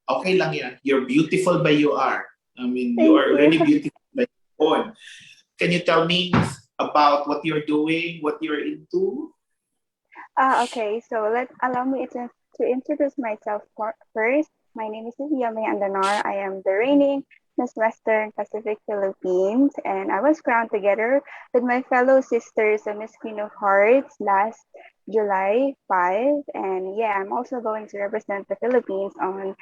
Okay lang yan. You're beautiful by you are. I mean, you Thank are you. already beautiful by your own. Can you tell me about what you're doing, what you're into? Okay. So allow me to introduce myself first. My name is Yami Andanar. I am the reigning Miss Western Pacific Philippines, and I was crowned together with my fellow sisters, a Miss Queen of Hearts, last July 5. And yeah, I'm also going to represent the Philippines on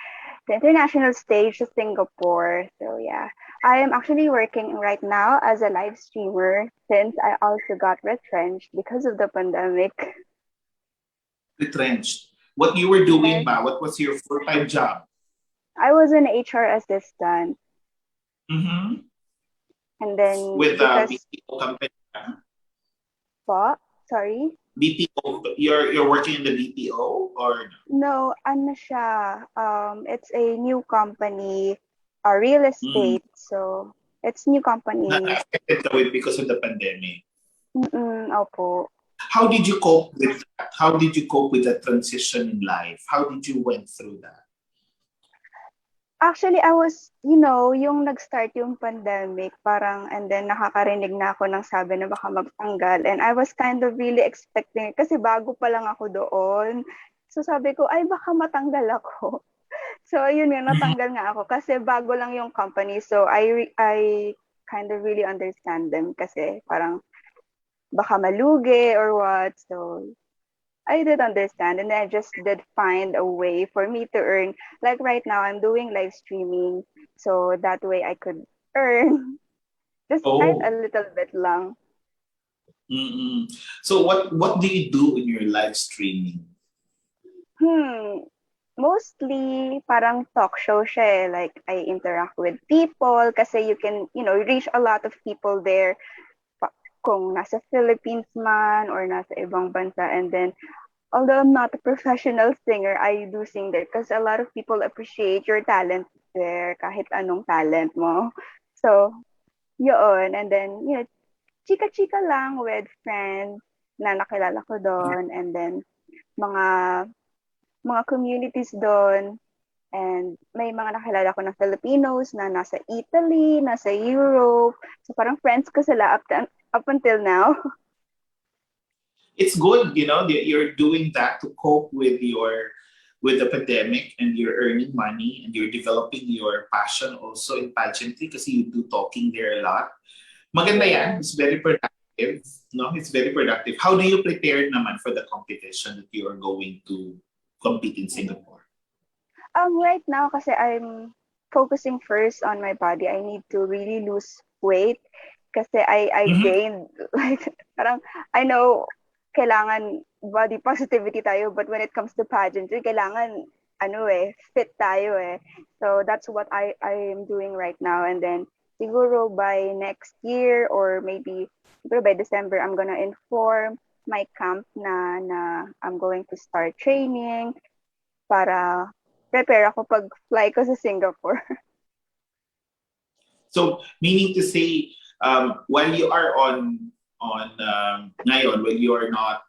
the international stage to Singapore. So yeah, I am actually working right now as a live streamer since I also got retrenched because of the pandemic. Retrenched. What you were doing Yes, ba? What was your full-time job? I was an HR assistant, Mm-hmm. and then With a because BPO company. po, sorry, BPO, you're working in the BPO or no? no, ano siya, it's a new company, real Mm. estate. So it's new company. Na-affected ka with because of the pandemic. Opo. How did you cope with that? How did you cope with that transition in life? How did you went through that? Actually, I was, yung nag-start yung pandemic, parang, and then nakakarinig na ako ng sabi na baka magtanggal. And I was kind of really expecting, kasi bago pa lang ako doon. So sabi ko, ay baka matanggal ako. So yun nga, Mhm. natanggal nga ako kasi bago lang yung company. So I kind of really understand them kasi parang baka malugi or what. So I did understand, and then I just did find a way for me to earn. Like right now, I'm doing live streaming, so that way I could earn just kahit a Oh. little bit lang. Mm-mm. So what do you do in your live streaming? Hmm, mostly parang talk show siya eh. Like I interact with people kasi you can, reach a lot of people there kung nasa Philippines man or nasa ibang bansa. And then although I'm not a professional singer, I do sing there because a lot of people appreciate your talent there, kahit anong talent mo. So, yun. And then, chika-chika lang with friends na nakilala ko doon. And then, mga mga communities doon. And may mga nakilala ko na Filipinos na nasa Italy, nasa Europe. So, parang friends ko sila up until now. It's good, that you're doing that to cope with the pandemic, and you're earning money and you're developing your passion also in pageantry kasi you do talking there a lot. Maganda yan. Yeah. It's very productive. No, it's very productive. How do you prepare naman for the competition that you are going to compete in Singapore? Right now, kasi I'm focusing first on my body. I need to really lose weight kasi I Mhm. gained like parang I know kailangan body positivity tayo, but when it comes to pageantry, kailangan fit tayo eh. So that's what I am doing right now, and then siguro by next year or maybe siguro by December I'm gonna inform my camp na I'm going to start training para prepare ako pag fly ko sa Singapore. So meaning to say, while you are on ngayon, when you are not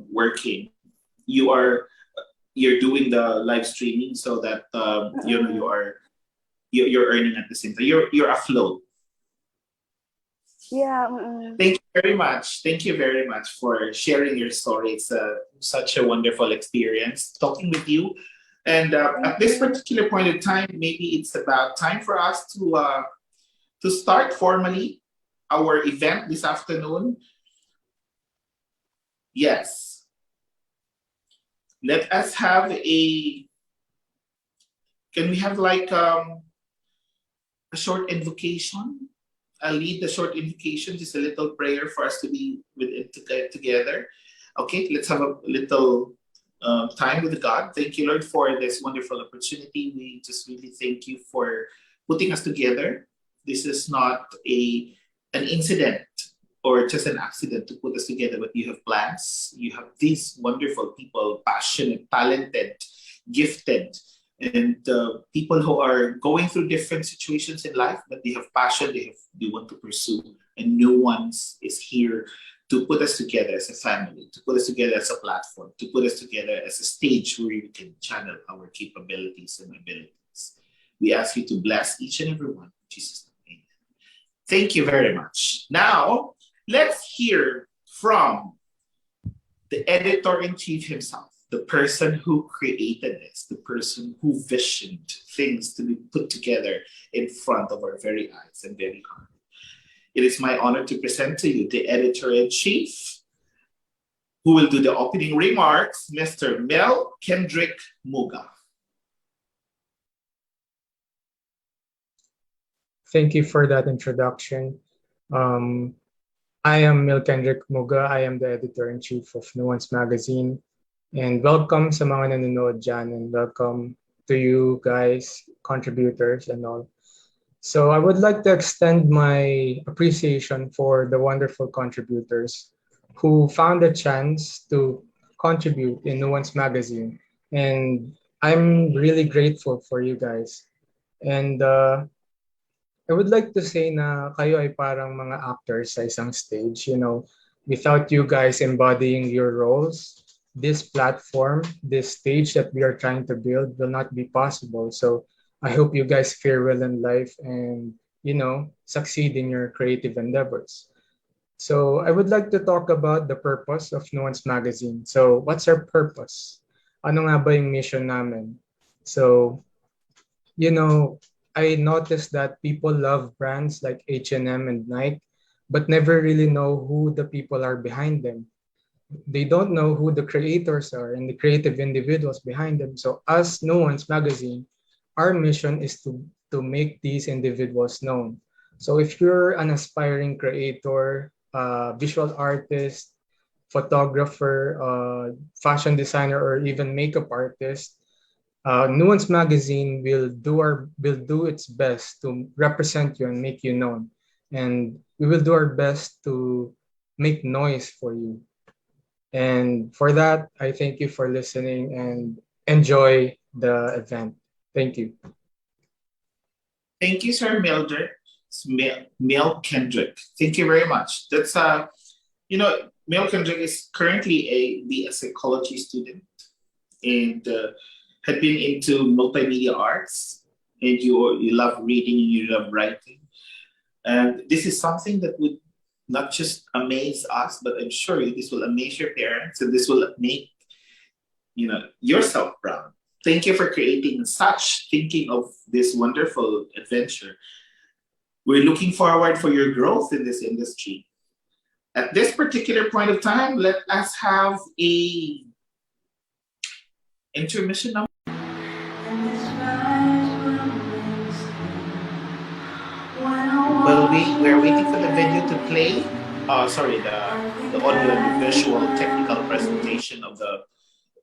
working, you are you're doing the live streaming so that you Mm-mm. are you're earning at the same time. You're afloat. Yeah, mm-mm. Thank you very much. Thank you very much for sharing your story. It's such a wonderful experience talking with you. And Thank at this you. particular point in time, maybe it's about time for us to start formally our event this afternoon. Yes, let us have a. Can we have like a short invocation? I'll lead the short invocation, just a little prayer for us to be with it together. Okay, let's have a little time with God. Thank you, Lord, for this wonderful opportunity. We just really thank you for putting us together. This is not an incident or just an accident to put us together, but you have plans. You have these wonderful people, passionate, talented, gifted, and people who are going through different situations in life, but they have passion, they want to pursue, and no one is here to put us together as a family, to put us together as a platform, to put us together as a stage where we can channel our capabilities and abilities. We ask you to bless each and every one. In Jesus' name. Thank you very much. Now, let's hear from the editor-in-chief himself, the person who created this, the person who visioned things to be put together in front of our very eyes and very heart. It is my honor to present to you the editor-in-chief, who will do the opening remarks, Mr. Mel Kendrick Muga. Thank you for that introduction. I am Mel Kendrick Muga. I am the editor-in-chief of Nuance Magazine. And welcome sa mga nanonood dyan, and welcome to you guys, contributors and all. So I would like to extend my appreciation for the wonderful contributors who found a chance to contribute in Nuance Magazine. And I'm really grateful for you guys. And I would like to say na kayo ay parang mga actors sa isang stage, you know. Without you guys embodying your roles, this platform, this stage that we are trying to build will not be possible. So I hope you guys fare well in life and, you know, succeed in your creative endeavors. So I would like to talk about the purpose of Nuance Magazine. So what's our purpose? Ano nga ba yung mission namin? So, you know, I noticed that people love brands like H&M and Nike, but never really know who the people are behind them. They don't know who the creators are and the creative individuals behind them. So as Nuance Magazine, our mission is to make these individuals known. So if you're an aspiring creator, visual artist, photographer, fashion designer, or even makeup artist, Nuance Magazine will do its best to represent you and make you known, and we will do our best to make noise for you. And for that, I thank you for listening and enjoy the event. Thank you. Thank you, Sir Mildred. Mel Kendrick. Thank you very much. That's you know, Mel Kendrick is currently a psychology student and had been into multimedia arts, and you love reading and you love writing. And this is something that would not just amaze us, but I'm sure this will amaze your parents, and this will make, you know, yourself proud. Thank you for creating such thinking of this wonderful adventure. We're looking forward for your growth in this industry. At this particular point of time, let us have a intermission number. Well, we're waiting for the video to play. Sorry, the audio and the visual technical presentation of the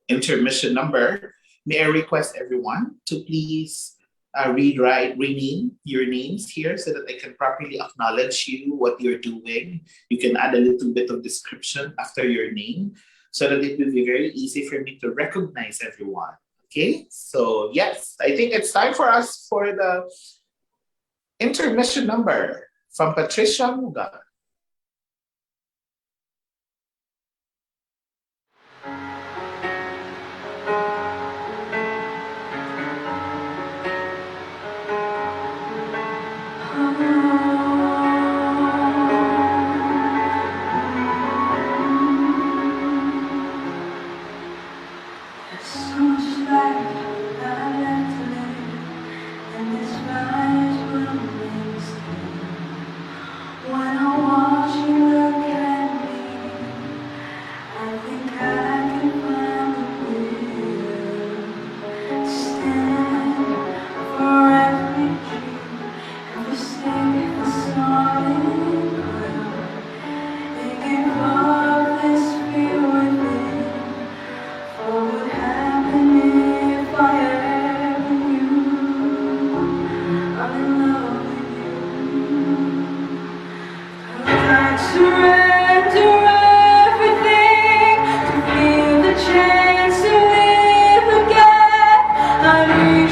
intermission number. May I request everyone to please rename your names here so that I can properly acknowledge you, what you're doing. You can add a little bit of description after your name so that it will be very easy for me to recognize everyone. Okay, so yes, I think it's time for us for the intermission number from Patricia Muga. Chance to live again.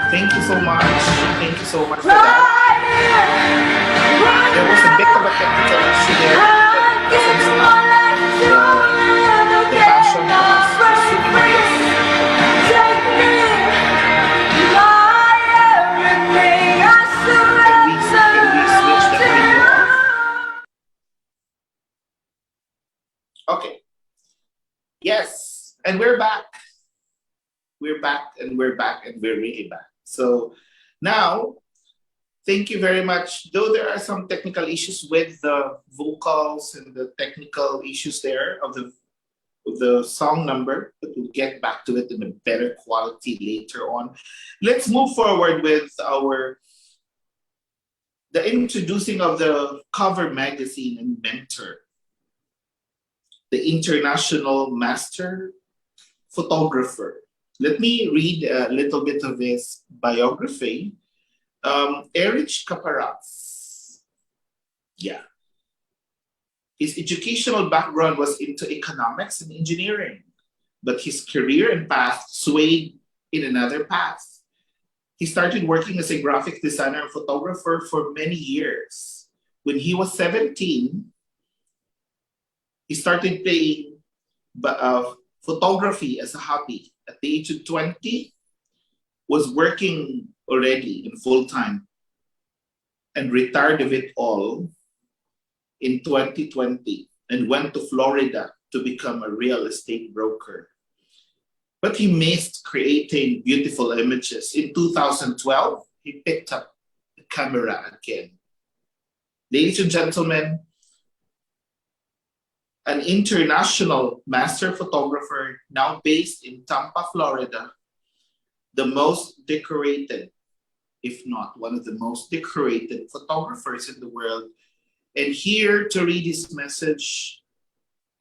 Thank you so much. Thank you so much for that. There was a bit of a technical issue there that doesn't stop the passion of us singing this. Can we switch the video off? Okay. Yes, and we're back. We're back and we're back and we're really back. So now, thank you very much. Though there are some technical issues with the vocals and the technical issues there of the song number, but we'll get back to it in a better quality later on. Let's move forward with the introducing of the cover magazine and mentor, the international master photographer. Let me read a little bit of his biography. Erich Kaparas. Yeah. His educational background was into economics and engineering, but his career and path swayed in another path. He started working as a graphic designer and photographer for many years. When he was 17, he started playing photography as a hobby. At the age of 20, was working already in full-time and retired of it all in 2020 and went to Florida to become a real estate broker. But he missed creating beautiful images. In 2012, he picked up the camera again. Ladies and gentlemen, an international master photographer now based in Tampa, Florida, the most decorated, if not one of the most decorated photographers in the world. And here to read his message,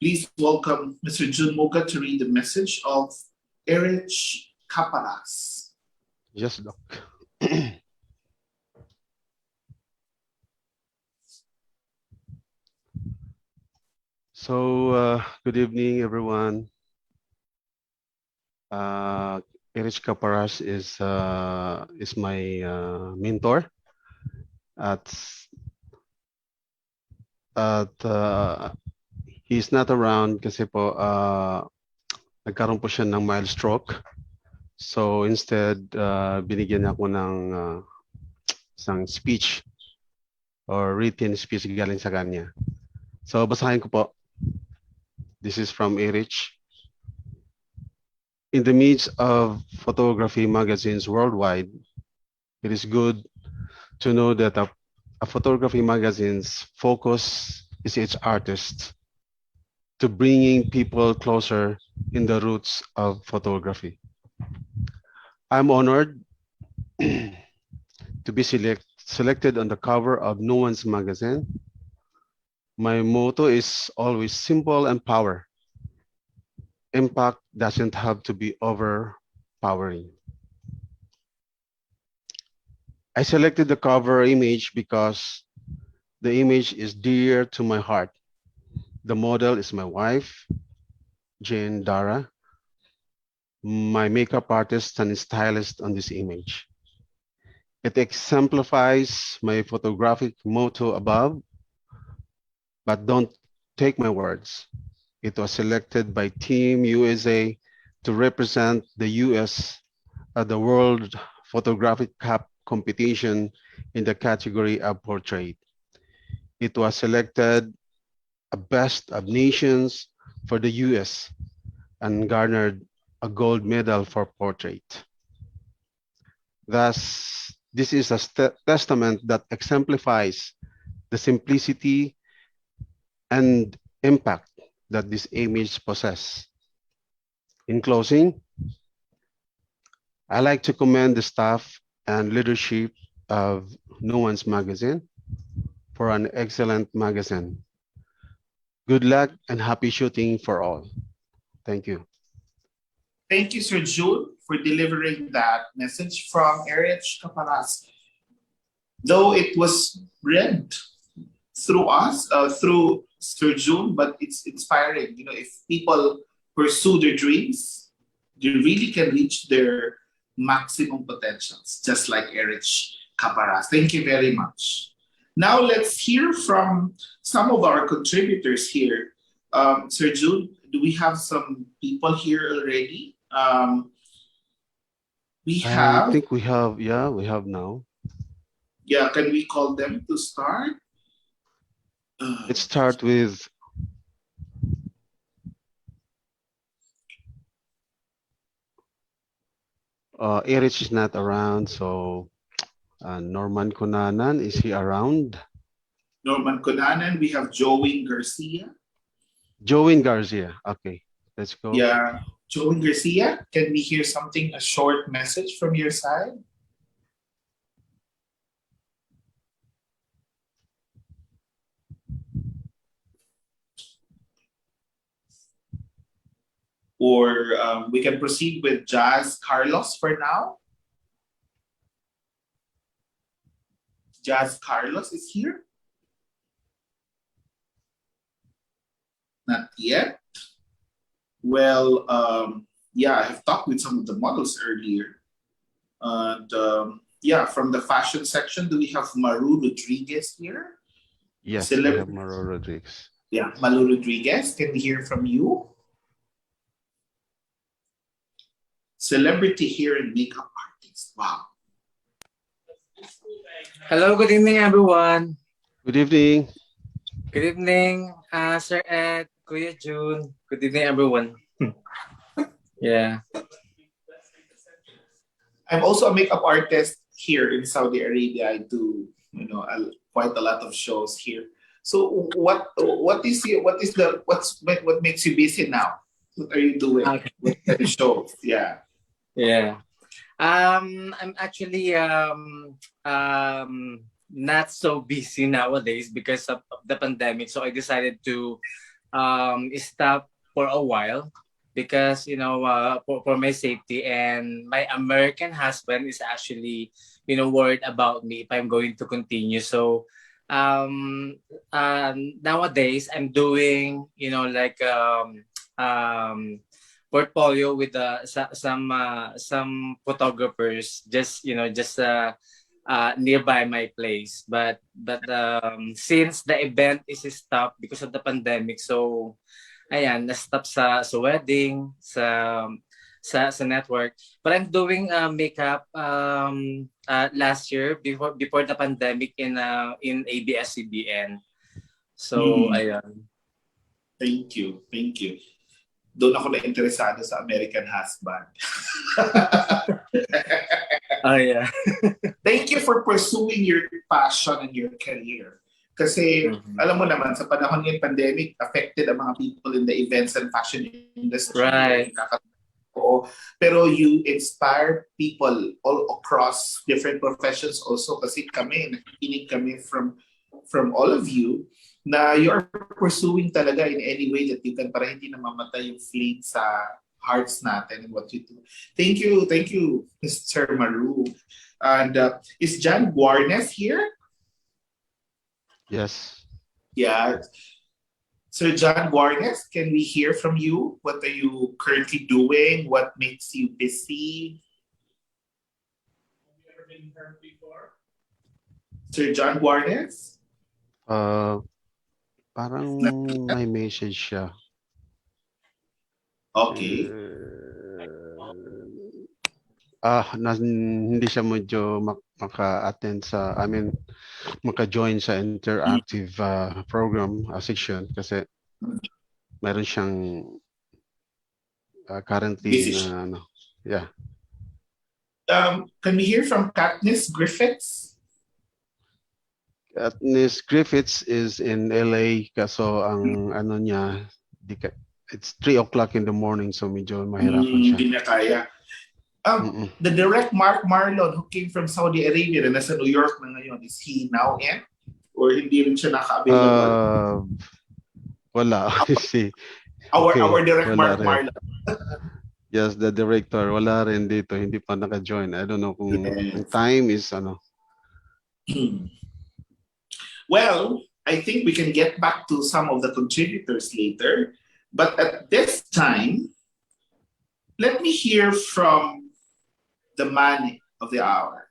please welcome Mr. Jun Moga to read the message of Erich Kaparas. Yes, Doc. So, good evening, everyone. Erich Kaparas is my mentor he's not around kasi po nagkaroon po siya ng mild stroke. So instead, binigyan ako ng isang speech or written speech galing sa kanya. So basahin ko po. This is from Erich. In the midst of photography magazines worldwide, it is good to know that a photography magazine's focus is its artists to bringing people closer in the roots of photography. I'm honored to be selected on the cover of Nuance magazine. My motto is always simple and power. Impact doesn't have to be overpowering. I selected the cover image because the image is dear to my heart. The model is my wife, Jane Dara, my makeup artist and stylist on this image. It exemplifies my photographic motto above, but don't take my words. It was selected by Team USA to represent the US at the World Photographic Cup competition in the category of portrait. It was selected a best of nations for the US and garnered a gold medal for portrait. Thus, this is a testament that exemplifies the simplicity and impact that this image possesses. In closing, I like to commend the staff and leadership of Nuance Magazine for an excellent magazine. Good luck and happy shooting for all. Thank you. Thank you, Sir June, for delivering that message from Erich Caparas. Though it was read through us, through Sir June, but it's inspiring. You know, if people pursue their dreams, they really can reach their maximum potentials, just like Erich Caparas. Thank you very much. Now let's hear from some of our contributors here. Sir June, do we have some people here already? We I have, think we have now. yeah, can we call them to start? Let's start with Erich is not around, so Norman Cunanan, is he around? Norman Cunanan, we have Joey Garcia. Joey Garcia. Okay, let's go. Yeah, Joey Garcia, can we hear something, a short message from your side? Or we can proceed with Jazz Carlos for now. Jazz Carlos is here. Not yet. Well, yeah, I have talked with some of the models earlier. And yeah, from the fashion section, do we have Maru Rodriguez here? Yes, we have Maru Rodriguez. Yeah, Maru Rodriguez, can we hear from you? Celebrity hair and makeup artist. Wow. Hello, good evening, everyone. Good evening. Good evening, Sir Ed, Kuya June. Good evening, everyone. Yeah. I'm also a makeup artist here in Saudi Arabia. I do, you know, quite a lot of shows here. So what makes you busy now? What are you doing? Okay. What kind of shows? Yeah. Yeah. I'm actually not so busy nowadays because of the pandemic. So I decided to stop for a while because for my safety, and my American husband is actually worried about me if I'm going to continue. So nowadays I'm doing portfolio with some photographers just nearby my place, but since the event is stopped because of the pandemic, so ayan, na-stop sa wedding, sa network. But I'm doing makeup last year before the pandemic in ABS-CBN. So ayan. Thank you. Doon ako na interesado sa American husband. Oh yeah. Thank you for pursuing your passion and your career. Kasi alam mo naman, sa panahon ng pandemic, affected ang mga people in the events and fashion industry. Right. Pero you inspire people all across different professions also, kasi nakikinig kami from all of you na you are pursuing talaga in any way that you can para hindi namamatay yung flame sa hearts natin and what you do. Thank you, Mr. Maru. And is John Guarnes here? Yes. Yeah. Sir John Guarnes, can we hear from you? What are you currently doing? What makes you busy? Have you ever been heard before? Sir John Guarnes? Parang may message siya. Okay. Hindi siya medyo maka-attend sa, I mean, maka-join sa interactive program section kasi meron siyang currently Busy. na ano, yeah. Can we hear from Katniss Griffiths? Katniss Griffiths is in LA kaso ang ano niya, it's 3 o'clock in the morning so medyo mahirapan siya. Hindi na kaya. The direct Mark Marlon who came from Saudi Arabia na nasa New York na ngayon, is he now in? Or hindi rin siya naka-available? Wala. See, Our direct wala Mark rin. Marlon. Yes, the director. Wala rin dito. Hindi pa naka-join. I don't know kung ang time is ano. Well, I think we can get back to some of the contributors later. But at this time, let me hear from the man of the hour.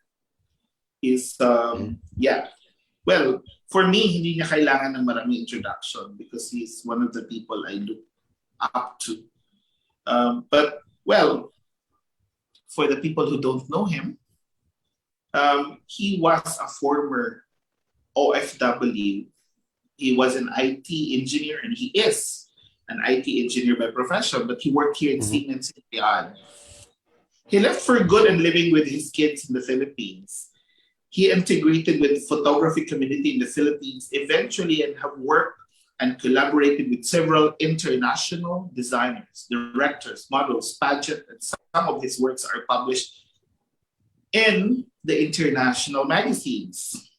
Yeah. Well, for me, hindi niya kailangan ng maraming introduction because he's one of the people I look up to. But, well, for the people who don't know him, he was a former OFW. He was an IT engineer, and he is an IT engineer by profession, but he worked here in Siemens in Riyadh. He left for good and living with his kids in the Philippines. He integrated with the photography community in the Philippines eventually and have worked and collaborated with several international designers, directors, models, pageant, and some of his works are published in the international magazines.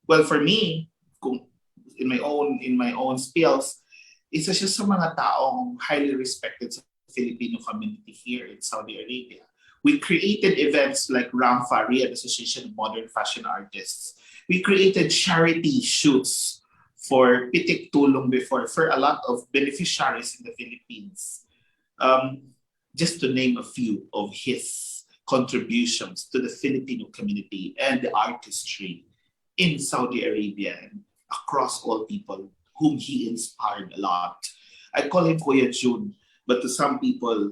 Well, for me, in my own spills, isa siya sa mga taong highly respected sa Filipino community here in Saudi Arabia. We created events like Ramfa, Riyadh Association of Modern Fashion Artists. We created charity shoots for Pitik Tulong before for a lot of beneficiaries in the Philippines. Just to name a few of his contributions to the Filipino community and the artistry in Saudi Arabia and across all people whom he inspired a lot. I call him Kuya Jun, but to some people,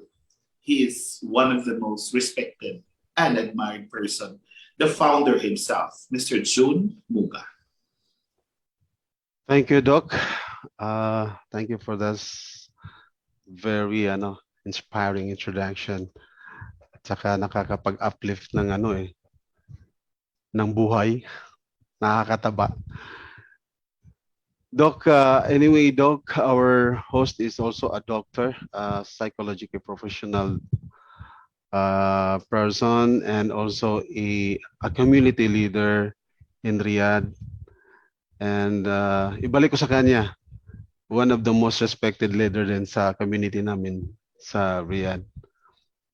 he is one of the most respected and admired person, the founder himself, Mr. Jun Muga. Thank you, Doc. Thank you for this very inspiring introduction. At saka nakakapag-uplift ng ng buhay. Nakakataba. Doc, anyway, Doc, our host is also a doctor, a psychological professional person, and also a community leader in Riyadh. And ibalik ko sa kanya, one of the most respected leader din sa community namin sa Riyadh.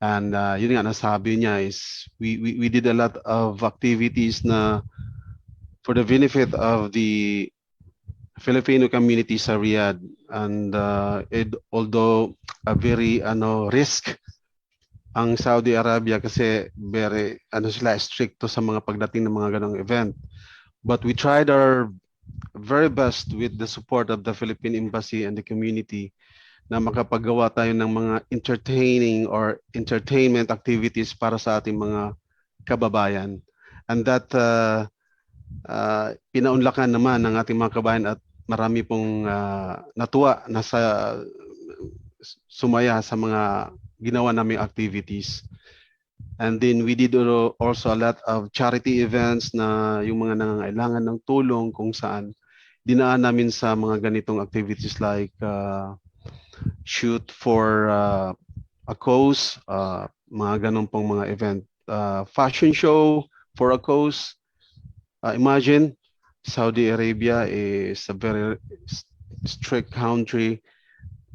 And yun nga, nasabi niya is we did a lot of activities na for the benefit of the Filipino community sa Riyadh, and although a very risk ang Saudi Arabia kasi very sila stricto sa mga pagdating ng mga ganong event, but we tried our very best with the support of the Philippine Embassy and the community na makapagawa tayo ng mga entertaining or entertainment activities para sa ating mga kababayan, and that pinaunlakan naman ng ating mga kabayan at marami pong natuwa na sumaya sa mga ginawa naming activities. And then we did also a lot of charity events na yung mga nangangailangan ng tulong kung saan dinaan namin sa mga ganitong activities like shoot for a cause, mga ganun pong mga event, fashion show for a cause. Imagine, Saudi Arabia is a very strict country,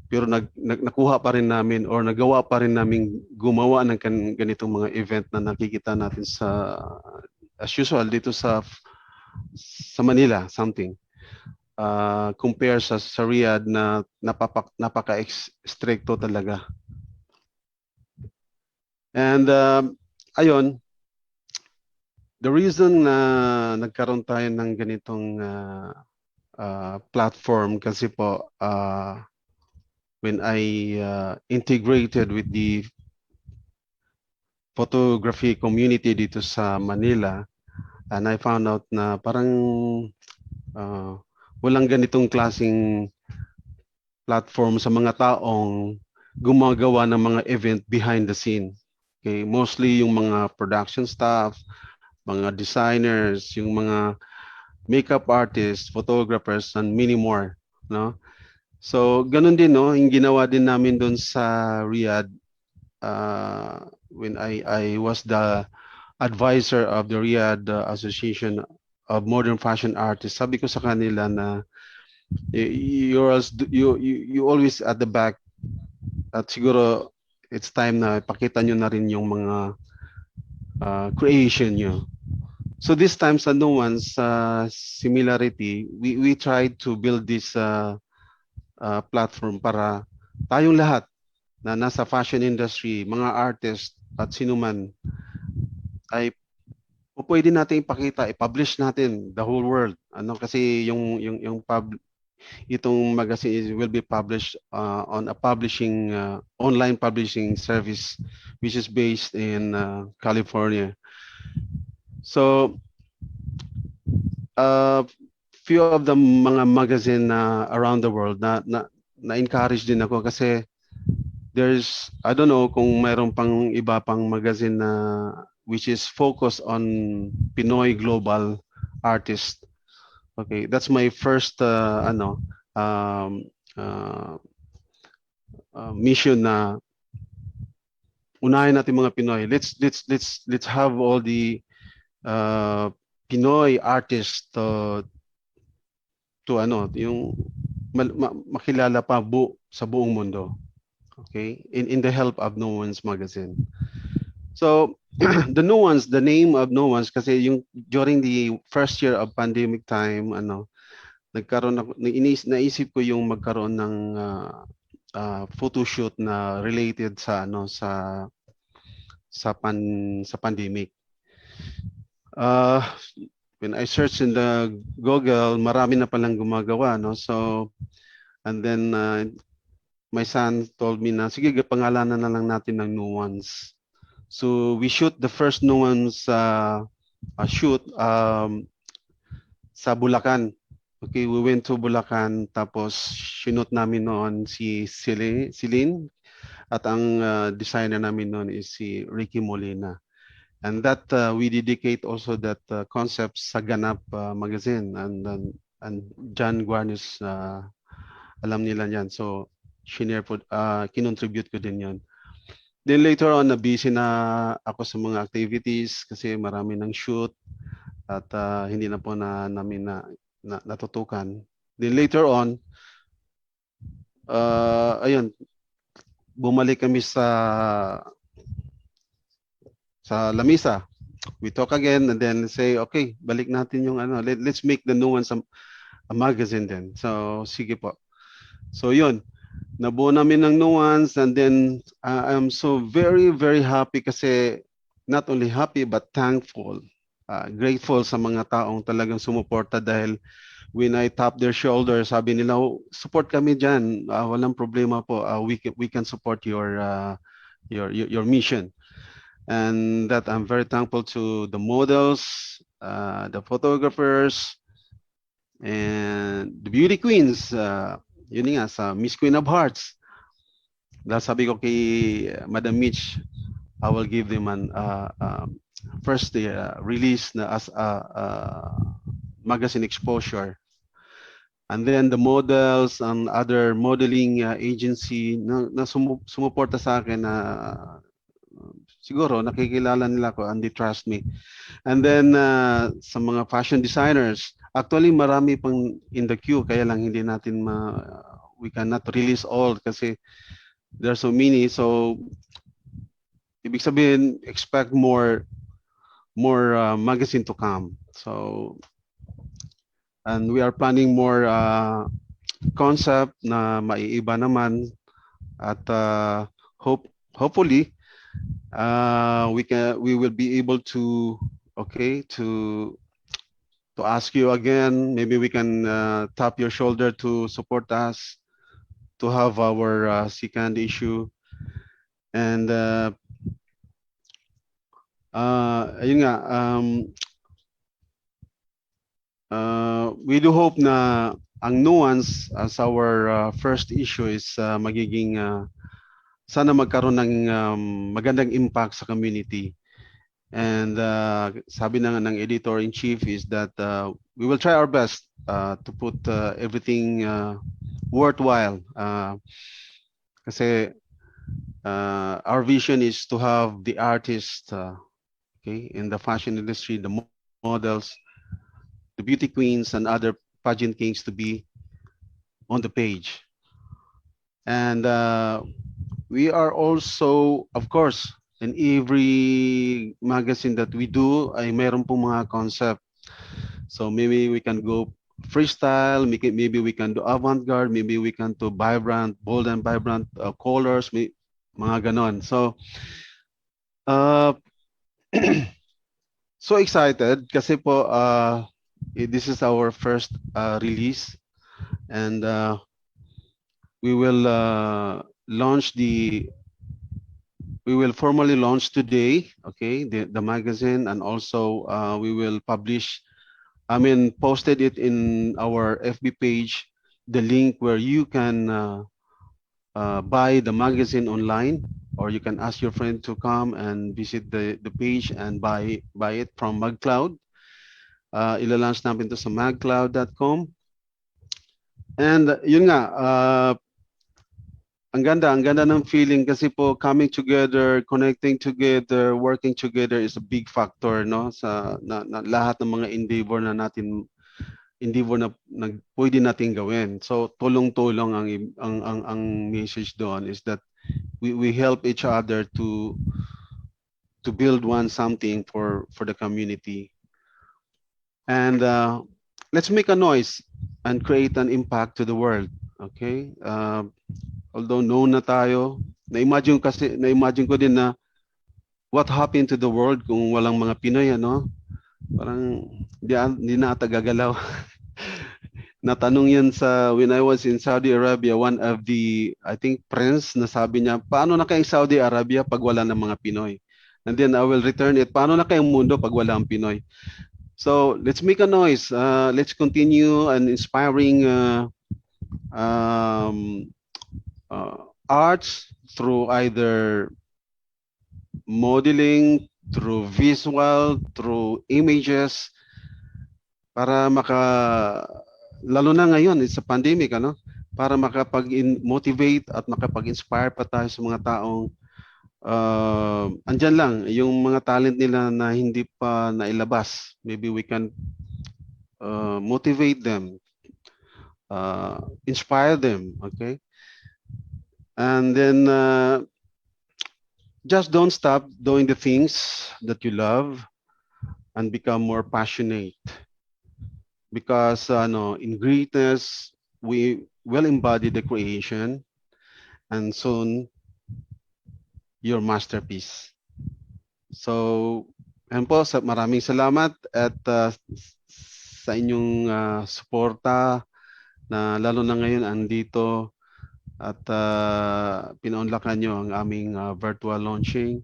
pero nakuha pa rin namin or nagawa pa rin namin gumawa ng ganitong mga event na nakikita natin sa as usual dito sa Manila, something. Compare sa Riyadh na napaka-stricto talaga. And ayun, the reason na nagkaroon tayo ng ganitong platform kasi po when I integrated with the photography community dito sa Manila, and I found out na parang walang ganitong klaseng platform sa mga taong gumagawa ng mga event behind the scene. Okay, mostly yung mga production staff, mga designers, yung mga makeup artists, photographers, and many more, no? So, ganun din, no? Yung ginawa din namin doon sa Riyadh when I was the advisor of the Riyadh Association of Modern Fashion Artists. Sabi ko sa kanila na you always at the back, at siguro it's time na pakita nyo na rin yung mga creation nyo. So this time sa Nuance similarity, we tried to build this platform para tayong lahat na nasa fashion industry, mga artist at sinuman ay pwede natin ipakita, i-publish natin the whole world. Ano kasi yung itong magazine will be published on a publishing online publishing service which is based in California. So few of the mga magazine around the world na encourage din ako kasi there's, I don't know kung mayroon pang iba pang magazine na which is focused on Pinoy global artist. Okay, that's my first mission na unahin natin mga Pinoy. Let's have all the Pinoy artists to yung makilala pa sa buong mundo. Okay, in the help of Nuance magazine. So the Nuance, the name of Nuance kasi yung during the first year of pandemic time, nagkaroon ako, naisip ko yung magkaroon ng photo shoot na related sa sa pandemic. When I searched in the Google, marami na palang gumagawa, no? So and then my son told me na sige, pangalanan na lang natin ng Nuance. So we shoot the first Nuance shoot sa Bulacan. Okay, we went to Bulacan tapos shoot namin noon si Celine at ang designer namin noon is si Ricky Molina. And that we dedicate also that concept sa Ganap magazine and John Guarnes alam nila yan. So shinare po, kinontribute ko din yon. Then later on, na-busy na ako sa mga activities kasi marami ng shoot at hindi na po namin natutukan. Then later on, ayun, bumalik kami sa Lamisa. We talk again and then say, okay, balik natin yung let's make the Nuance a magazine then. So sige po. So yun, nabuo namin ng Nuance and then I'm so very, very happy kasi not only happy but thankful, grateful sa mga taong talagang sumuporta dahil when I tap their shoulder, sabi nila, support kami dyan, walang problema po, we can support your mission. And that I'm very thankful to the models, the photographers, and the beauty queens, yun nga, sa Miss Queen of Hearts. Dahil sabi ko kay Madam Mitch, I will give them an first release na as magazine exposure. And then the models and other modeling agency na sumuporta sa akin na siguro nakikilala nila ko and they trust me. And then sa mga fashion designers, actually marami pang in the queue kaya lang hindi natin we cannot release all kasi there are so many. So ibig sabihin expect more magazine to come. So and we are planning more concept na maiiba naman at hopefully we will be able to ask you again. Maybe we can tap your shoulder to support us to have our second issue. And ayun nga, we do hope na ang Nuance as our first issue is magiging sana magkaroon ng magandang impact sa community. And sabi ng editor-in-chief is that we will try our best to put everything worthwhile. Kasi our vision is to have the artists okay, in the fashion industry, the models, the beauty queens, and other pageant kings to be on the page. And we are also, of course, in every magazine that we do, ay meron po mga concept. So maybe we can go freestyle, maybe we can do avant-garde, maybe we can do vibrant, bold and vibrant colors, mga ganon. So, so excited kasi po this is our first release, and we will formally launch today, okay, the magazine, and also we will posted it in our FB page, the link where you can buy the magazine online, or you can ask your friend to come and visit the page and buy it from MagCloud. Ila-launch namin to sa magcloud.com. And yun nga, ang ganda ng feeling kasi po coming together, connecting together, working together is a big factor, no, sa na lahat ng mga endeavor na pwede natin gawin. So tulong-tulong ang message doon is that we help each other to build something for the community. And let's make a noise and create an impact to the world, okay? Although known na tayo, na-imagine ko din na what happened to the world kung walang mga Pinoy, ano? Parang hindi na ata gagalaw. Natanong yan when I was in Saudi Arabia, one of the, I think, prince na sabi niya, paano na kayong Saudi Arabia pag wala ng mga Pinoy? And then I will return it, paano na kayong mundo pag wala ang Pinoy? So let's make a noise. Let's continue and inspiring arts through either modeling, through visual, through images, para lalo na ngayon, it's a pandemic, ano? Para makapag-motivate at makapag-inspire pa tayo sa mga taong andyan lang, yung mga talent nila na hindi pa nailabas. Maybe we can motivate them, inspire them, okay? And then just don't stop doing the things that you love and become more passionate. Because in greatness, we will embody the creation, and soon your masterpiece. So, and po, maraming salamat at sa inyong suporta na lalo na ngayon andito at pinaunlakan nyo ang aming virtual launching.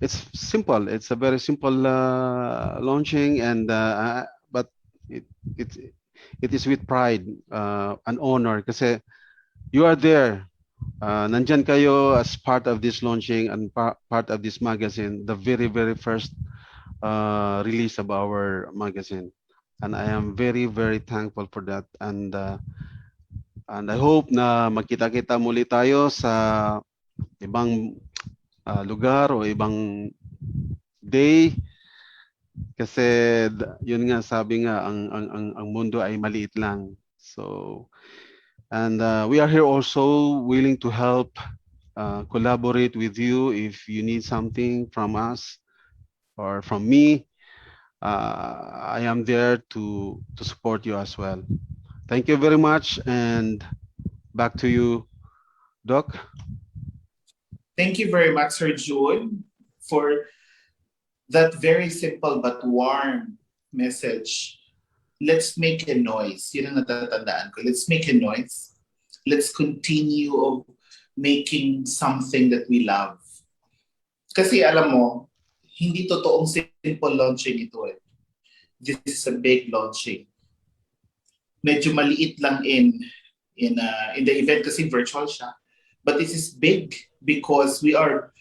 It's simple. It's a very simple launching, and but it is with pride and honor kasi you are there. Nandyan kayo as part of this launching and part of this magazine, the very, very first release of our magazine. And I am very, very thankful for that. And I hope na magkita-kita muli tayo sa ibang lugar o ibang day. Kasi yun nga, sabi nga, ang mundo ay maliit lang. So, and we are here also willing to help, collaborate with you if you need something from us or from me. I am there to support you as well. Thank you very much, and back to you, Doc. Thank you very much, Sir June, for that very simple but warm message. Let's make a noise. Yun ang natatandaan ko. Let's make a noise. Let's continue of making something that we love. Kasi alam mo, hindi totoong simple launching ito eh. This is a big launching. Medyo maliit lang in the event kasi virtual siya. But this is big because we are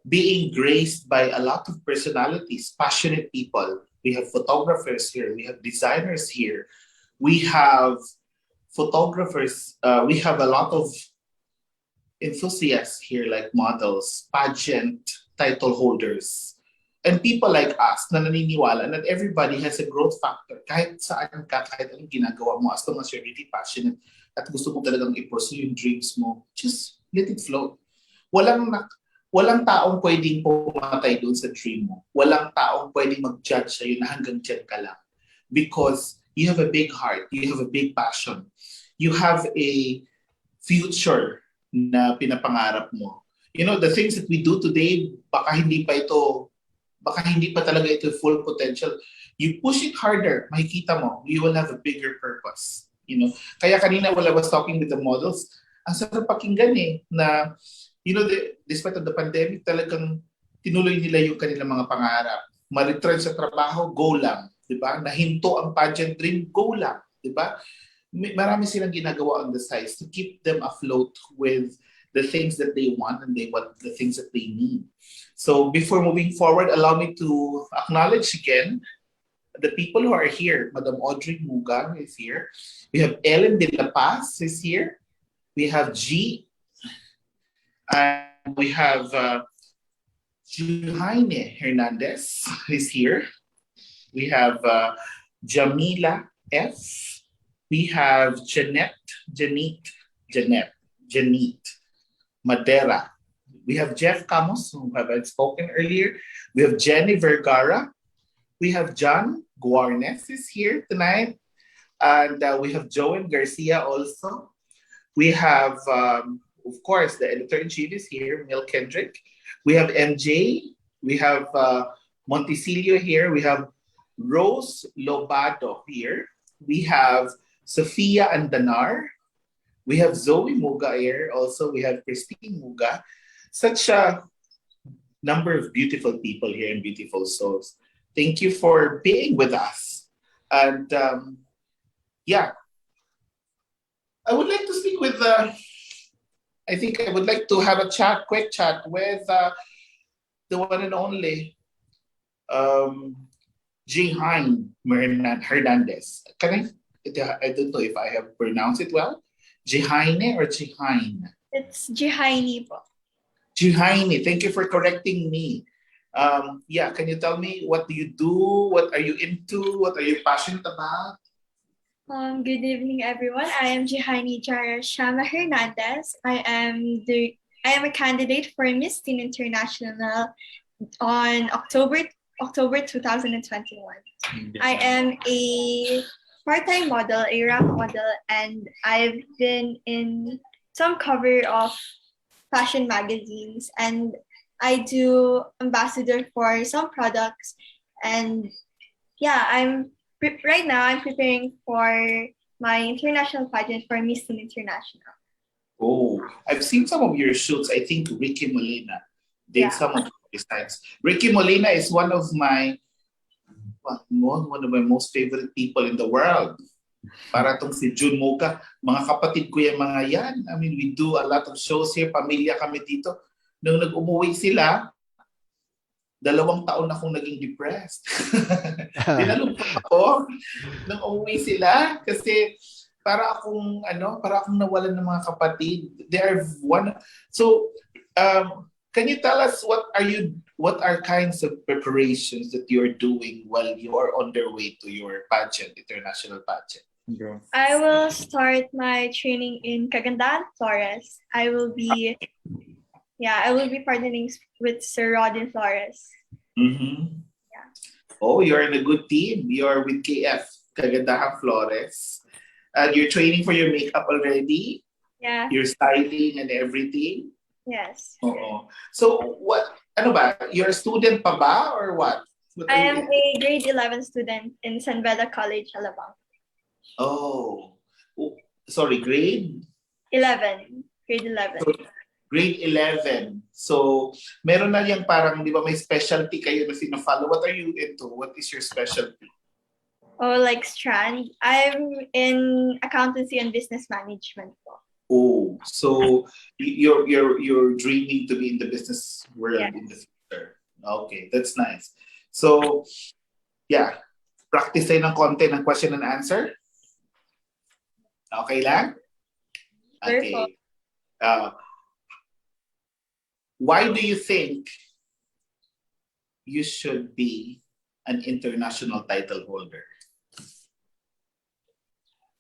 being graced by a lot of personalities, passionate people. We have photographers here, we have designers here, we have photographers, we have a lot of enthusiasts here like models, pageant title holders, and people like us na naniniwala that everybody has a growth factor kahit saan ka, kahit anong ginagawa mo, as long as you're really passionate at gusto mo talagang i-pursue yung dreams mo, just let it flow. Walang taong pwedeng pumatay doon sa dream mo. Walang taong pwedeng mag-judge sa'yo na hanggang dyan ka lang. Because you have a big heart, you have a big passion, you have a future na pinapangarap mo. You know, the things that we do today, baka hindi pa talaga ito full potential. You push it harder, makikita mo, you will have a bigger purpose. You know, kaya kanina while I was talking with the models, ang sarap pakinggan eh, na, you know, despite of the pandemic, talagang tinuloy nila yung kanilang mga pangarap. Ma-retrench sa trabaho, go lang. Diba? Nahinto ang pageant dream, go lang. Diba? Marami silang ginagawa on the sides to keep them afloat with the things that they want and the things that they need. So before moving forward, allow me to acknowledge again the people who are here. Madam Audrey Muga is here. We have Ellen De La Paz is here. We have G. And we have Jaime Hernandez is here. We have Jamila F. We have Janet Madera. We have Jeff Camus, who have spoken earlier. We have Jenny Vergara. We have John Guarnes is here tonight. And we have Joan Garcia also. We have, of course, the editor-in-chief is here, Mil Kendrick. We have MJ. We have Monticelio here. We have Rose Lobado here. We have Sophia Andanar. We have Zoe Muga here. Also, we have Christine Muga. Such a number of beautiful people here and beautiful souls. Thank you for being with us. And yeah, I would like to speak with, I think I would like to have a quick chat with the one and only Jihain Hernandez. I don't know if I have pronounced it well. Jihaine or Jihain? It's Jihaini po. Jihaini, thank you for correcting me. Yeah, can you tell me what do you do? What are you into? What are you passionate about? Good evening, everyone. I am Jihaini Jara Shama Hernandez. I am a candidate for Miss Teen International on October 2021. I am a part-time model, a rap model, and I've been in some cover of fashion magazines, and I do ambassador for some products. And yeah, right now I'm preparing for my international pageant for Miss Teen International. Oh, I've seen some of your shoots. I think Ricky Molina did some of these times. Ricky Molina is one of my most favorite people in the world. Para tong si Jun Muga, mga kapatid ko yung mga yan. I mean, we do a lot of shows here, pamilya kami dito. Nung nag-umuwi sila, 2 taon akong naging depressed. Dinalungkot ako nung umuwi sila kasi para akong nawalan ng mga kapatid. They are one. So, can you tell us what are kinds of preparations that you're doing while you are on their way to your pageant, international pageant? I will start my training in Cagayan Flores. I will be partnering with Sir Rodin Flores. Mm-hmm. Yeah. Oh, you're in a good team. You're with KF, Cagayan Flores. And you're training for your makeup already? Yeah. Your styling and everything? Yes. Oo. So, you're a student pa ba or what? I am a grade 11 student in San Beda College, Alabang. Oh, sorry, grade? 11. Grade 11. Grade 11. So, meron na yung parang, di ba, may specialty kayo na sinafollow. What are you into? What is your specialty? Oh, like Strand. I'm in accountancy and business management po. Oh, so you're dreaming to be in the business world Yes. in the future. Okay, that's nice. So, yeah, practice tayo ng konti ng question and answer. Okay lang? Sure po. Okay. Why do you think you should be an international title holder?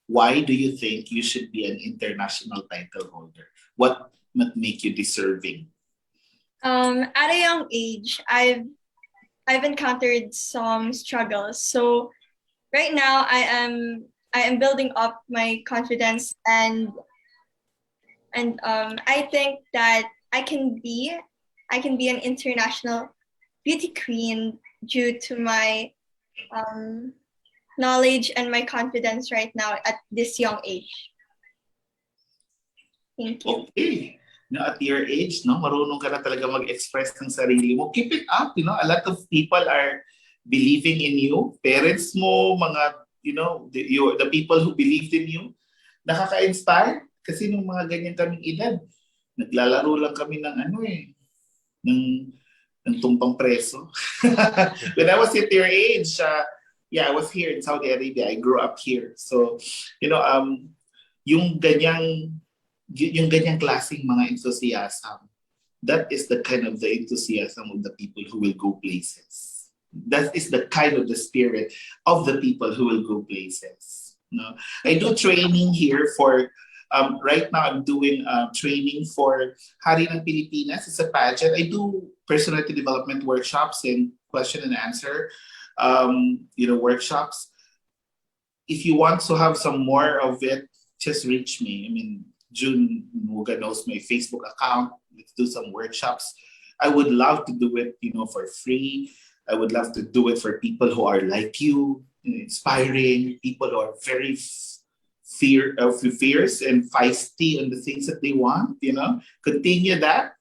Why do you think you should be an international title holder? What might make you deserving? At a young age, I've encountered some struggles. So right now I am building up my confidence, and I think that I can be an international beauty queen due to my knowledge and my confidence right now at this young age. Thank you. Okay. No, at your age, no, marunong ka na talaga mag-express ng sarili mo. Keep it up, you know. A lot of people are believing in you. Parents mo, mga, you know, the people who believed in you. Nakaka-inspire kasi nung mga ganyan kaming edad, naglalaro lang kami ng ng tumpang preso. When I was at your age, yeah, I was here in Saudi Arabia. I grew up here. So, you know, yung ganyang klaseng mga enthusiasm, that is the kind of the enthusiasm of the people who will go places. That is the kind of the spirit of the people who will go places. No? I do training here for, right now I'm doing training for Hari ng Pilipinas. It's a pageant. I do personality development workshops and question and answer, you know, workshops. If you want to have some more of it, just reach me. I mean, June Muga knows my Facebook account. Let's do some workshops. I would love to do it, you know, for free. I would love to do it for people who are like you, inspiring, people who are very fierce and feisty on the things that they want, you know. Continue that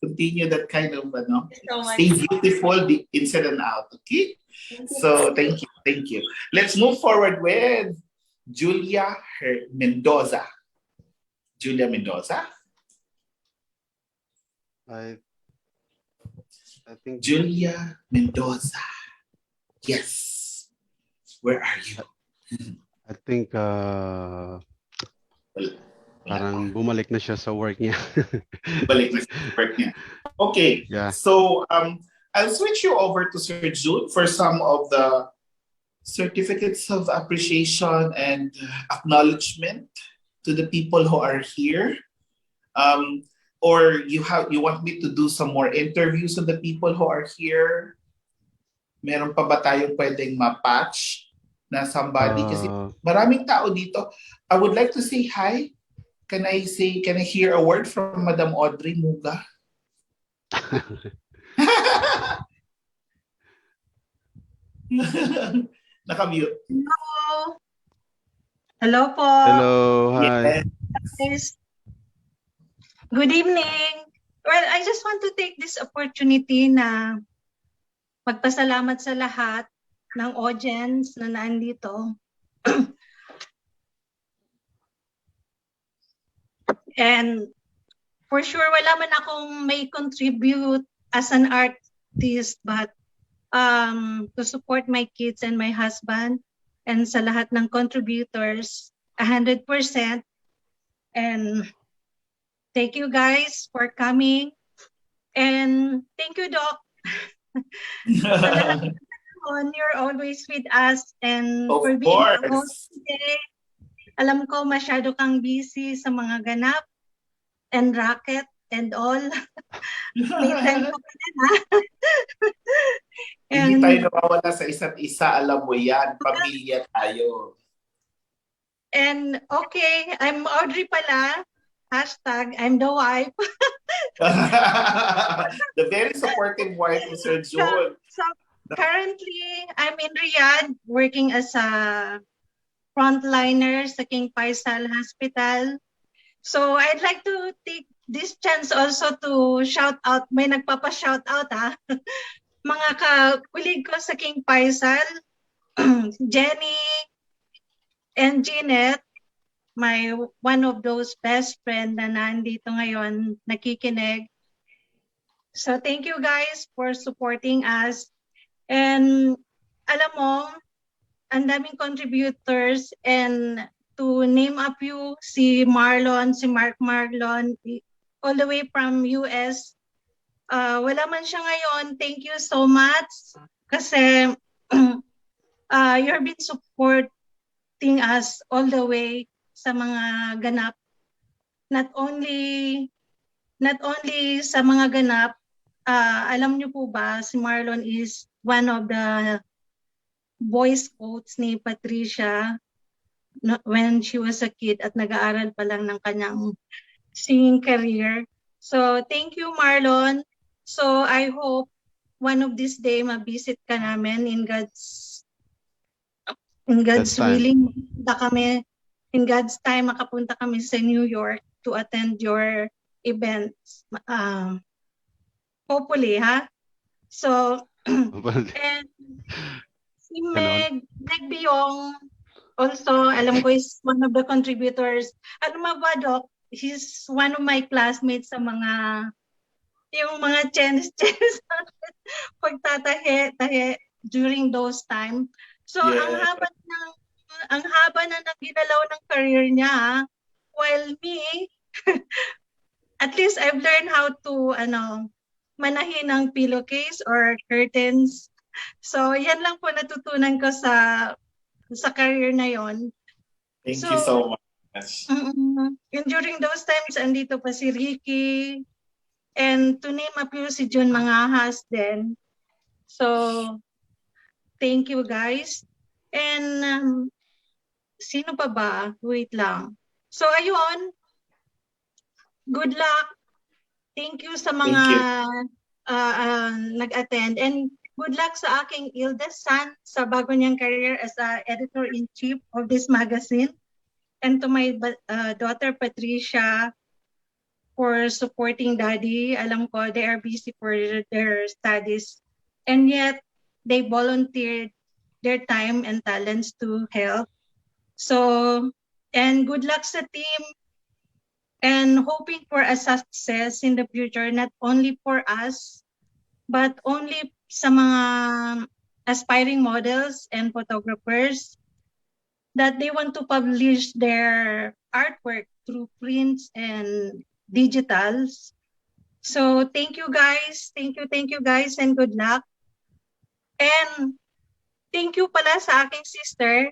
kind of, So much. stay beautiful the inside and out, okay? So thank you. Let's move forward with Julia Mendoza. Julia Mendoza. I think Julia Mendoza. Yes. Where are you? I think parang bumalik na siya sa work niya. Balik na sa work niya. Okay. Yeah. So I'll switch you over to Sir Jude for some of the certificates of appreciation and acknowledgement to the people who are here. Or you want me to do some more interviews of the people who are here? Meron pa ba tayong pwedeng ma-patch na somebody? Kasi maraming tao dito. I would like to say hi. Can I hear a word from Madam Audrey Muga? Nakamute. Hello. Hello po. Hello, hi. Yes. Good evening. Well, I just want to take this opportunity na magpasalamat sa lahat ng audience na nandito. And for sure, wala man akong may contribute as an artist, but to support my kids and my husband, and sa lahat ng contributors, 100%. And thank you guys for coming. And thank you, Doc. You're always with us, and Of for being course. the host today. Alam ko masyado kang busy sa mga ganap and racket and all. May time ka pa din, ha? Hindi tayo nawawala sa isa't isa. Alam mo yan. Pamilya tayo. And okay, I'm Audrey pala. Hashtag, I'm the wife. The very supportive wife of Sir June. So currently, I'm in Riyadh working as a frontliner sa King Faisal Hospital. So I'd like to take this chance also to shout out, may nagpapa-shout out ha. Mga kakulig ko sa King Faisal, Jenny and Jeanette, my one of those best friend na nandito ngayon, nakikinig. So thank you guys for supporting us. And alam mo, ang daming contributors, and to name a few, si Marlon, si Mark Marlon, all the way from US. Wala man siya ngayon, thank you so much kasi you've been supporting us all the way sa mga ganap. Not only sa mga ganap, alam niyo po ba, si Marlon is one of the voice coach ni Patricia when she was a kid at nag-aaral pa lang ng kanyang singing career. So thank you, Marlon. So I hope one of this day ma-visit ka namin in God's time. willing. In God's time, makapunta kami sa New York to attend your events. Hopefully, ha? So, and si Meg Biong, also, alam ko is one of the contributors. Ano ba, Doc? He's one of my classmates sa yung mga chance pagtatahe during those time. So, Yeah. ang haba na ginalaw ng career niya, while me, at least I've learned how to manahin ng pillowcase or curtains. So, yan lang po natutunan ko sa career na yon. Thank you so much. And during those times, andito pa si Ricky, and to name a few, si Jun Mangahas din. So, thank you guys. And sino pa ba? Wait lang. So, ayun. Good luck. Thank you sa mga nag-attend. And good luck sa aking eldest son sa bago niyang career as editor-in-chief of this magazine. And to my daughter, Patricia, for supporting daddy. Alam ko, they are busy for their studies. And yet, they volunteered their time and talents to help. So, and good luck sa team. And hoping for a success in the future, not only for us, but only sa mga aspiring models and photographers that they want to publish their artwork through prints and digitals. So thank you guys. Thank you guys, and good luck. And thank you pala sa aking sister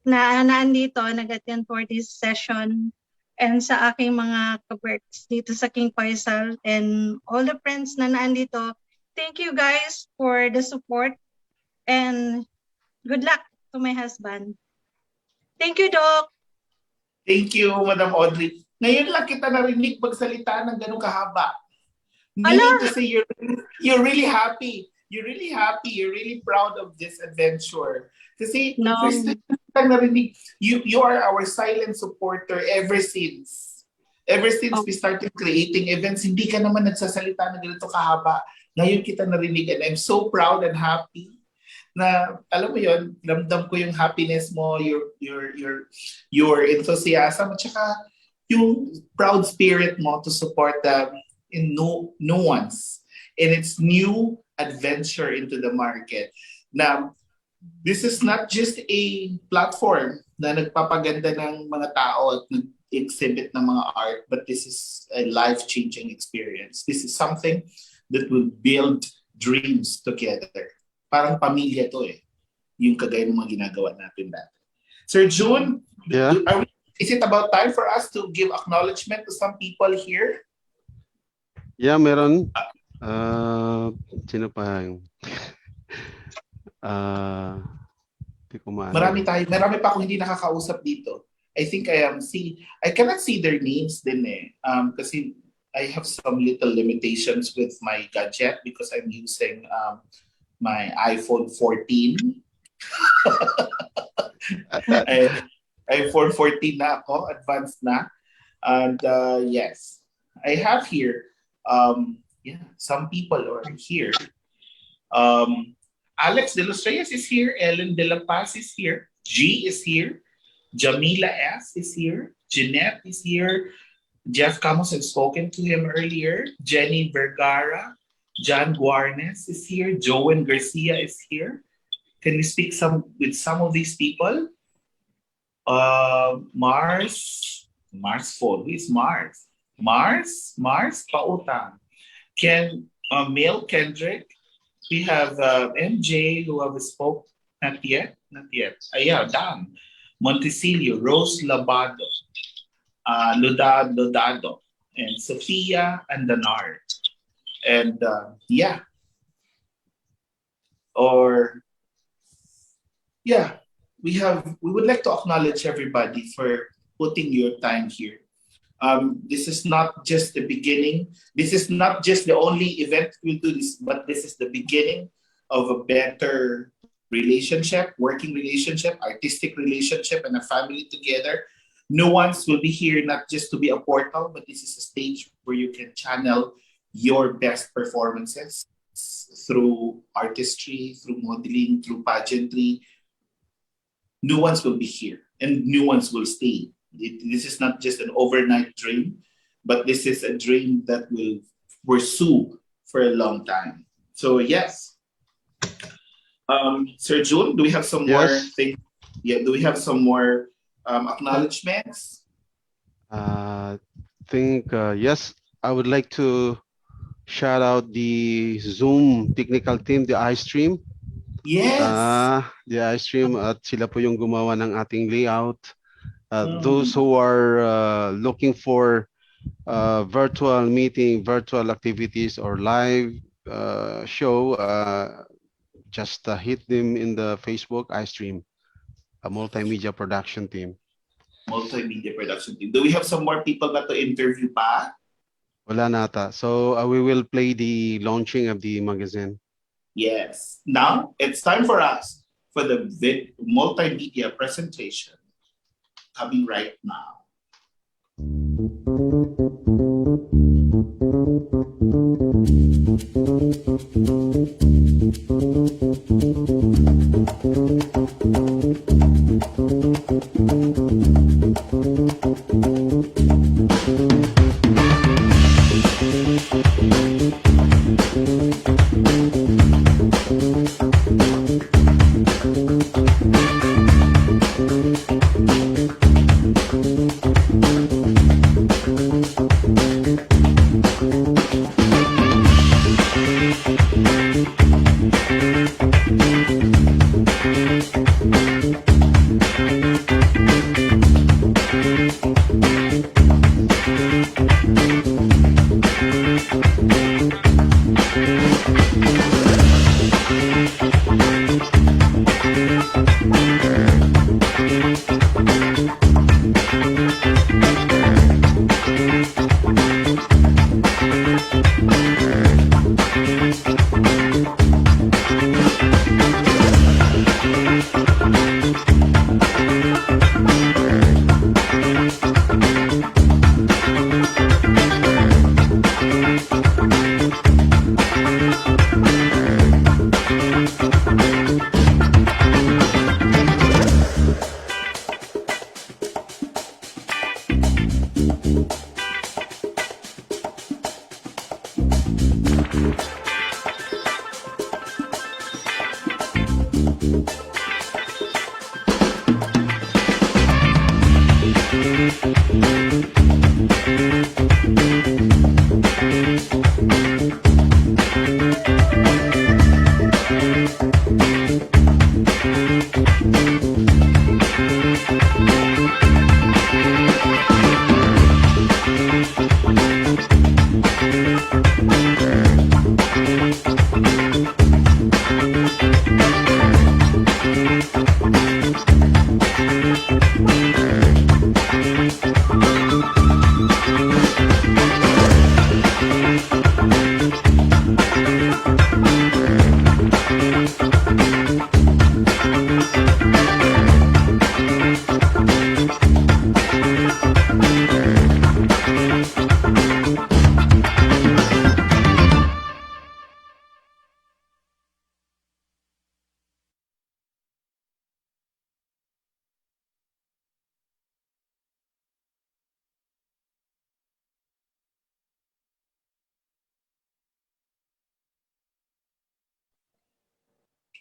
na naandito, nag-attend for this session, and sa aking mga kaberks dito sa King Faisal and all the friends na naandito. Thank you guys for the support, and good luck to my husband. Thank you, Doc. Thank you, Madam Audrey. Ngayon lang kita narinig magsalita ng ganun kahaba. Meaning to say you're really happy. You're really happy. You're really proud of this adventure. Kasi first time narinig, you are our silent supporter ever since we started creating events. Hindi ka naman nagsasalita ng ganito kahaba. Ngayon kita narinig, and I'm so proud and happy na alam mo yon, ramdam ko yung happiness mo, your enthusiasm, at saka yung proud spirit mo to support them in nuance in its new adventure into the market. Now, this is not just a platform na nagpapaganda ng mga tao at nag-exhibit ng mga art, but this is a life-changing experience. This is something that will build dreams together. Parang pamilya to yung kagaya ng mga ginagawa natin dati. Sir June, is it about time for us to give acknowledgement to some people here? Yeah, meron. Sino pa yung... Marami pa akong hindi nakakausap dito. I think I cannot see their names din kasi I have some little limitations with my gadget because I'm using my iPhone 14. iPhone 14 na ako, advanced na. And yes. I have here, yeah, some people are here. Alex de los Reyes is here. Ellen de la Paz is here. G is here. Jamila S is here. Jeanette is here. Jeff Camus had spoken to him earlier. Jenny Vergara. John Guarnes is here. Joan Garcia is here. Can we speak with some of these people? Mars phone. Who is Mars? Mars Pautang. Mel Kendrick. We have MJ who have spoke. Not yet. Yeah, Dan. Montecillo, Rose Labado, Lodado, and Sophia and Danard. And yeah. We would like to acknowledge everybody for putting your time here. This is not just the beginning. This is not just the only event we'll do this, but this is the beginning of a better relationship, working relationship, artistic relationship, and a family together. Nuance will be here not just to be a portal, but this is a stage where you can channel your best performances through artistry, through modeling, through pageantry. Nuance will be here and nuance will stay. This is not just an overnight dream, but this is a dream that will pursue for a long time. So yes. Sir June, do we have some more Yes. things? Yeah, do we have some more acknowledgements? Yes, I would like to shout out the Zoom technical team, the iStream. Yes. The iStream at sila po yung gumawa ng ating layout. Mm. Those who are looking for virtual meeting, virtual activities, or live show, just hit them in the Facebook iStream, a multimedia production team. Multimedia production team. Do we have some more people na to interview pa? Wala nata. So we will play the launching of the magazine. Yes. Now it's time for us for the multimedia presentation coming right now.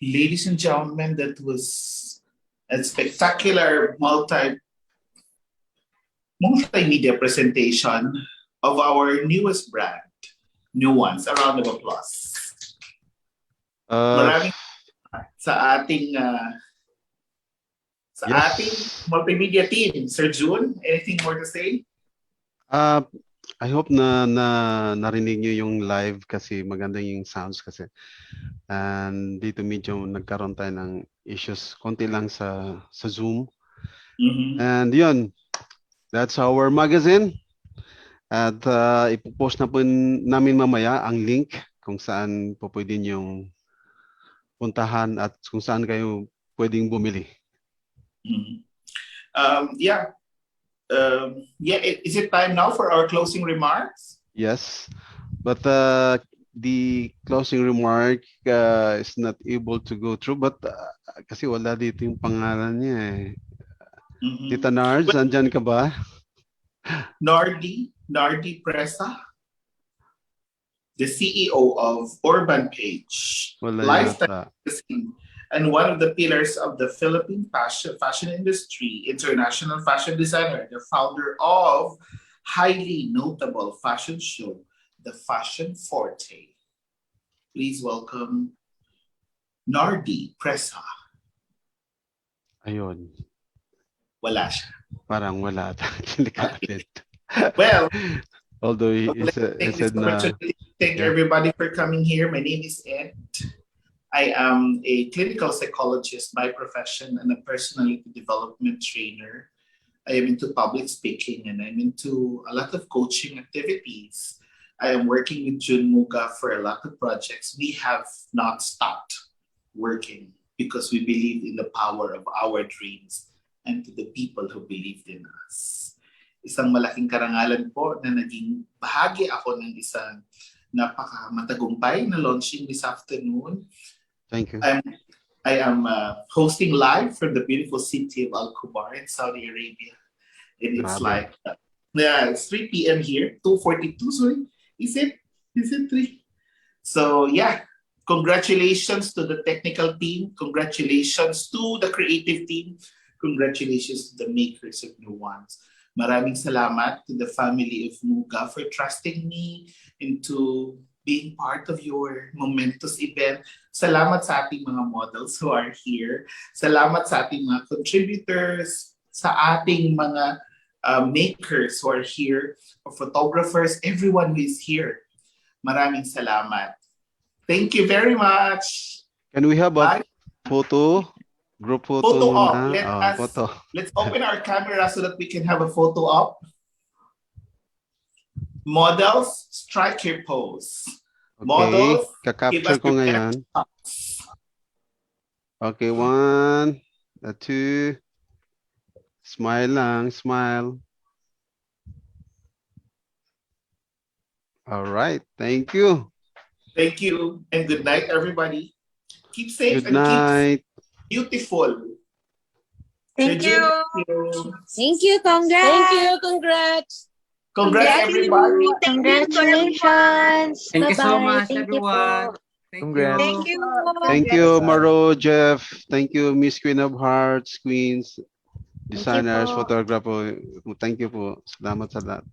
Ladies and gentlemen, that was a spectacular multimedia presentation of our newest brand, Nuance. A round of applause. Maraming sa ating multimedia team. Sir June, anything more to say? I hope na narinig niyo yung live kasi maganda yung sounds kasi. And dito medyo nagkaroon tayo ng issues konti lang sa Zoom. And yun, that's our magazine. At ipopost na po namin mamaya ang link kung saan po pwede niyong puntahan at kung saan kayo pwedeng bumili. Is it time now for our closing remarks? Yes, but the closing remark is not able to go through but kasi wala dito yung pangalan niya eh. Tita Nars, andyan ka ba? Nardi Presa, the CEO of Urban Page, Wala lifestyle yata. magazine, and one of the pillars of the Philippine fashion industry, international fashion designer, the founder of highly notable fashion show, The Fashion Forte. Please welcome Nardi Presa. Ayun, Wala siya. parang wala. Hindi ka ulit. Well, Although he let's take this said na opportunity to thank yeah. everybody for coming here. My name is Ed. I am a clinical psychologist by profession and a personality development trainer. I am into public speaking and I'm into a lot of coaching activities. I am working with Jun Muga for a lot of projects. We have not stopped working because we believe in the power of our dreams and to the people who believed in us. Isang malaking karangalan po na naging bahagi ako ng isang napakamatagumpay na launching this afternoon. Thank you. I am hosting live from the beautiful city of Al Kubar in Saudi Arabia. And it's Grabe. it's 3 p.m. here, 2:42. Sorry, is it 3? So yeah, congratulations to the technical team. Congratulations to the creative team. Congratulations to the makers of Nuance. Maraming salamat to the family of Muga for trusting me into being part of your momentous event. Salamat sa ating mga models who are here. Salamat sa ating mga contributors, sa ating mga makers who are here, photographers, everyone who is here. Maraming salamat. Thank you very much. Can we have a Bye. photo? Group photo Photo op. muna? Photo. Let's open our camera so that we can have a photo op. Models, strike your pose. Okay, Models, give kakapture us ko your ngayon. best shots. Okay, 1, 2. Smile lang, smile. All right, thank you. Thank you and good night, everybody. Keep safe Good and night. keep beautiful. Thank you. Thank you. Congrats. Thank you. Congrats. Congrats, everybody. Congratulations. Thank you so Bye-bye. much, Thank you po. everyone. Thank Congrats. you. Thank you. Thank you, Maro, Jeff. Thank you, Miss Queen of Hearts, Queens, designers, po. photographer. Thank you po. Salamat sa lahat.